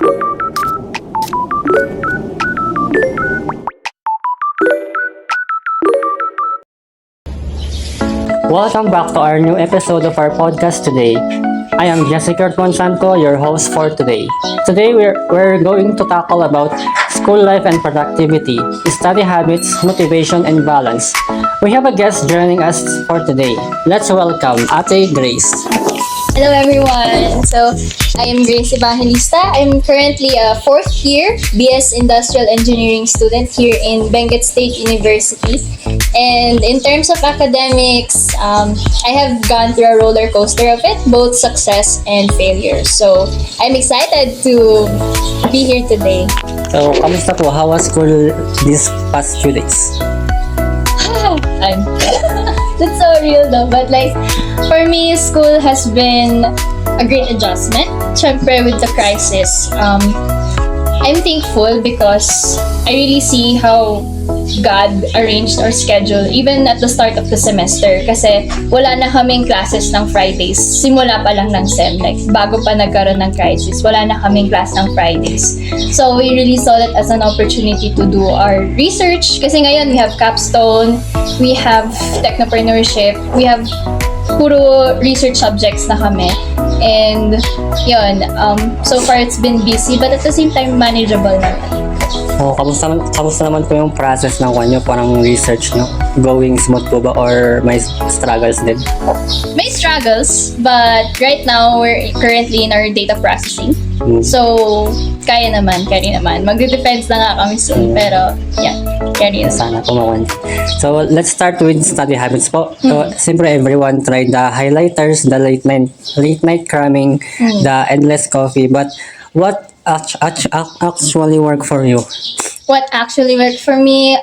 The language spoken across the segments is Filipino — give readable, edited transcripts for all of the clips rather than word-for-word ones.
Welcome back to our new episode of our podcast today. I am Jessica Monsanto, your host for today. Today we're going to tackle about school life and productivity, study habits, motivation, and balance. We have a guest joining us for today. Let's welcome Ate Grace. Hello everyone! So, I am Grace Evangelista. I'm currently a 4th year BS Industrial Engineering student here in Benguet State University. And in terms of academics, I have gone through a roller coaster of it, both success and failure. So, I'm excited to be here today. So, kamusta po? How was school these past few days? That's so real though, but like, for me, school has been a great adjustment. Syempre, with the crisis, I'm thankful because I really see how God arranged our schedule even at the start of the semester kasi wala na kaming classes ng Fridays. Simula pa lang ng SEM, like bago pa nagkaroon ng crisis, wala na kaming class ng Fridays. So we really saw that as an opportunity to do our research kasi ngayon we have capstone, we have technopreneurship, we have puro research subjects na kami. And yun, so far it's been busy but at the same time manageable naman. Oh, kamusta naman po yung process ng kanyo, parang research, no? Going smooth po ba or may struggles din? May struggles, but right now we're currently in our data processing. So, kaya naman. Magde-depends na nga kami soon, pero yeah, carry na. Sana pumawan. So, let's start with study habits po. So, siyempre everyone tried the highlighters, the late night cramming, the endless coffee, but what actually worked for you? What actually worked for me,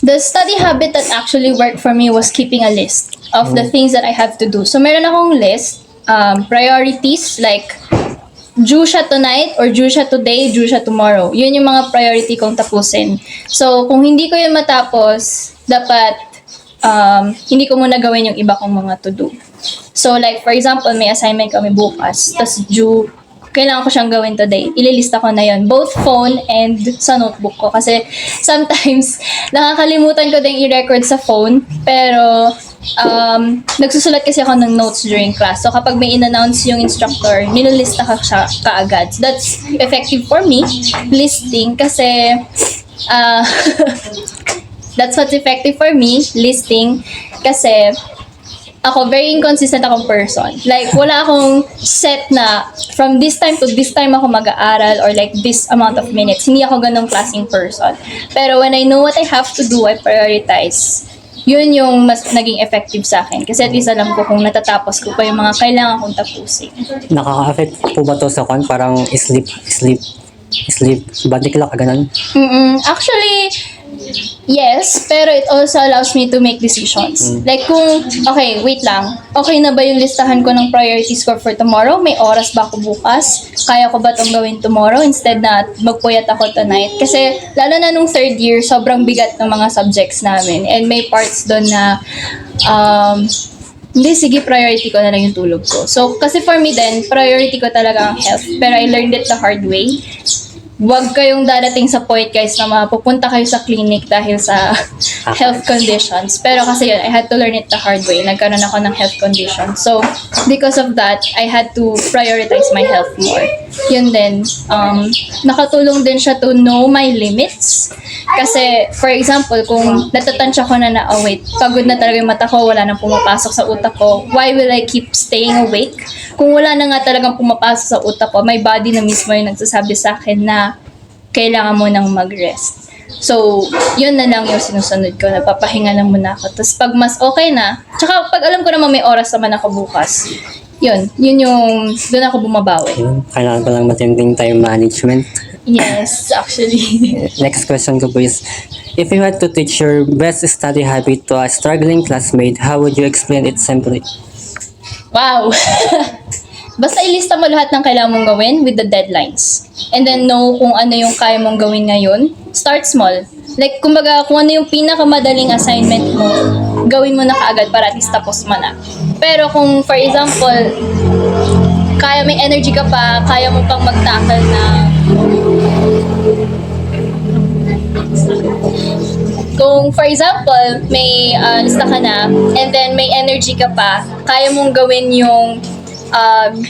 the study habit that actually worked for me was keeping a list of the things that I have to do. So, meron akong list, priorities, like, due siya tonight, or due siya today, due siya tomorrow. Yun yung mga priority kong tapusin. So, kung hindi ko yun matapos, dapat, hindi ko muna gawin yung iba kong mga to do. So, like, for example, may assignment kami bukas, tas due, kailangan ko siyang gawin today. Ililista ko na yon, both phone and sa notebook ko. Kasi sometimes, nakakalimutan ko din i-record sa phone. Pero, nagsusulat kasi ako ng notes during class. So, kapag may in-announce yung instructor, nililista ko siya kaagad. So, that's effective for me, listing. Kasi, that's what's effective for me, listing. Kasi, ako, very inconsistent akong person. Like, wala akong set na from this time to this time ako mag-aaral or like this amount of minutes. Hindi ako ganong klaseng person. Pero when I know what I have to do, I prioritize. Yun yung mas naging effective sa akin. Kasi at least alam ko kung natatapos ko pa yung mga kailangan kong tapusin. Nakaka-affect po ba to sa kan? Parang sleep, body clock, ganun? Actually, yes, pero it also allows me to make decisions. Like kung, okay, wait lang. Okay na ba yung listahan ko ng priorities ko for tomorrow? May oras ba ako bukas? Kaya ko ba itong gawin tomorrow instead na magpuyat ako tonight? Kasi lalo na nung 3rd year, sobrang bigat ng mga subjects namin. And may parts doon na, hindi, sige, priority ko na lang yung tulog ko. So, kasi for me then, priority ko talaga ang health. Pero I learned it the hard way. Huwag kayong dadating sa point, guys, na mapupunta kayo sa clinic dahil sa health conditions. Pero kasi yun, I had to learn it the hard way. Nagkaroon ako ng health condition. So, because of that, I had to prioritize my health more. Yun din, nakatulong din siya to know my limits. Kasi, for example, kung natatansya ko na oh wait, pagod na talaga yung mata ko, wala nang pumapasok sa utak ko, why will I keep staying awake? Kung wala na nga talagang pumapasok sa utak ko, my body na mismo yung nagsasabi sa akin na kailangan mo nang mag-rest. So, yun na lang yung sinusunod ko, napapahinga na muna ako. Tapos pag mas okay na, tsaka pag alam ko naman may oras naman ako bukas, yun yung, doon ako bumabawi. Kailangan ko lang matinding time management. Yes, actually. Next question ko po is, if you had to teach your best study habit to a struggling classmate, how would you explain it simply? Wow! Basta ilista mo lahat ng kailangan mong gawin with the deadlines. And then know kung ano yung kaya mong gawin ngayon. Start small. Like, kumbaga, kung ano yung pinakamadaling assignment mo, gawin mo na kaagad para at least tapos mo na. Pero kung, for example, kaya may energy ka pa, kaya mo pang mag-tackle na kung for example, may lista ka na and then may energy ka pa, kaya mong gawin yung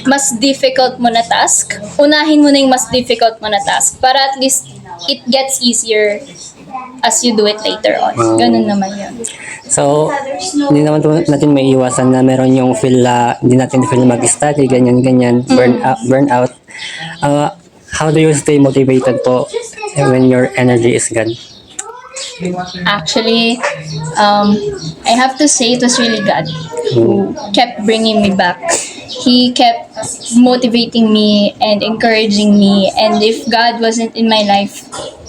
mas difficult mo na task. Unahin mo na yung mas difficult mo na task para at least it gets easier as you do it later on. Ganun naman yun. So, hindi naman natin may iwasan na meron yung feel na hindi natin feel mag-study, ganyan, burnout. How do you stay motivated po when your energy is gone? Actually, I have to say it was really God who kept bringing me back. He kept motivating me and encouraging me. And if God wasn't in my life,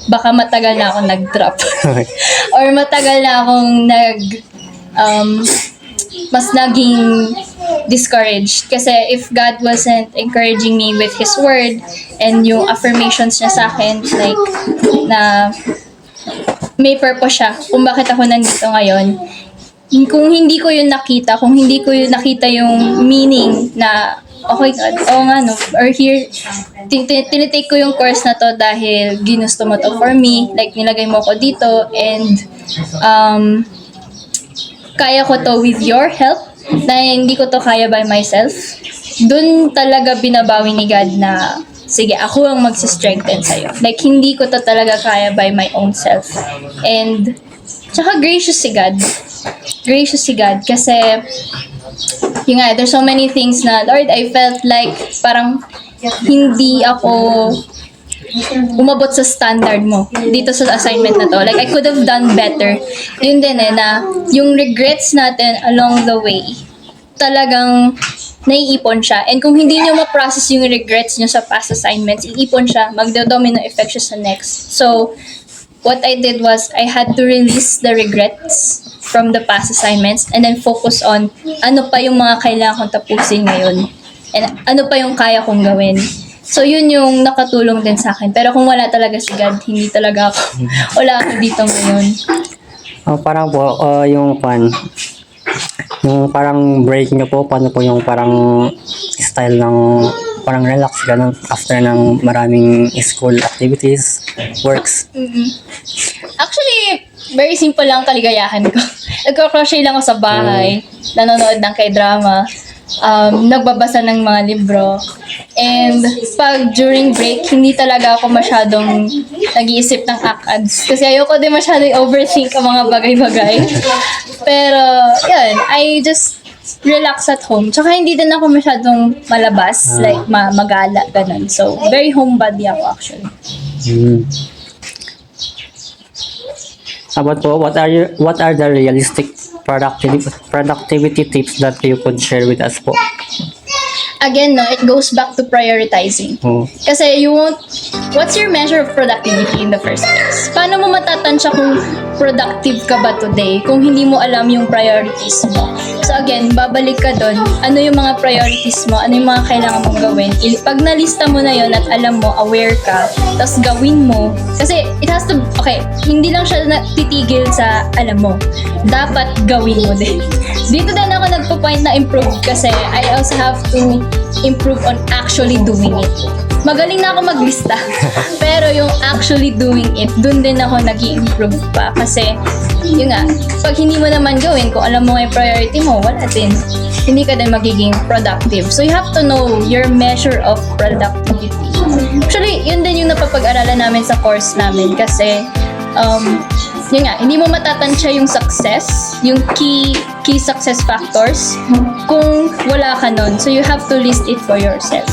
baka matagal na akong nag-drop. Or matagal na akong mas naging discouraged. Kasi if God wasn't encouraging me with His Word and yung affirmations niya sa akin, like, na may purpose siya kung bakit ako nandito ngayon. Kung hindi ko yun nakita, kung hindi ko yun nakita yung meaning na, okay God, oo nga no, or here, tinitake ko yung course na to dahil ginusto mo to for me, like nilagay mo ko dito, and kaya ko to with your help, na hindi ko to kaya by myself. Dun talaga binabawi ni God na, sige, ako ang magsistrengthen sa'yo. Like, hindi ko to talaga kaya by my own self. And, tsaka gracious si God. Gracious si God. Kasi, yun nga, there's so many things na, Lord, I felt like parang hindi ako umabot sa standard mo dito sa assignment na to. Like, I could have done better. Yun din na yung regrets natin along the way, talagang naiipon siya. And kung hindi nyo ma-process yung regrets nyo sa past assignments, iipon siya, magdo-domino effect siya sa next. So, what I did was, I had to release the regrets from the past assignments and then focus on ano pa yung mga kailangan kong tapusin ngayon. And ano pa yung kaya kong gawin. So, yun yung nakatulong din sa akin. Pero kung wala talaga si God, hindi talaga ako, wala ako dito ngayon. Parang po, yung parang break nyo po, paano po yung parang style ng parang relax ganun after ng maraming school activities, works? Actually, very simple lang kaligayahan ko. Nagko-crochet lang ako sa bahay, nanonood ng K-drama, nagbabasa ng mga libro. And pag during break, hindi talaga ako masyadong nag-iisip ng ACADS. Kasi ayoko din masyadong overthink ang mga bagay-bagay. Pero, yun, I just relax at home. Tsaka hindi din ako masyadong malabas, like magala, ganun. So, very homebody ako actually. About po, what are the realistic productivity tips that you could share with us po? Again, no, it goes back to prioritizing. Kasi what's your measure of productivity in the first place? Paano mo matatansya kung productive ka ba today kung hindi mo alam yung priorities mo? So again, babalik ka doon. Ano yung mga priorities mo? Ano yung mga kailangan mong gawin? Pag nalista mo na yon at alam mo, aware ka, tapos gawin mo. Kasi it has to, okay, hindi lang siya titigil sa alam mo. Dapat gawin mo din. Dito din ako nagpo-point na improve kasi I also have to improve on actually doing it. Magaling na ako maglista. Pero yung actually doing it, dun din ako nag-i-improve pa. Kasi, yun nga, pag hindi mo naman gawin, kung alam mo yung priority mo, wala din. Hindi ka din magiging productive. So, you have to know your measure of productivity. Actually, yun din yung napapag-aralan namin sa course namin. Kasi, yun nga, hindi mo matatansya yung success, yung key success factors kung wala ka nun. So, you have to list it for yourself.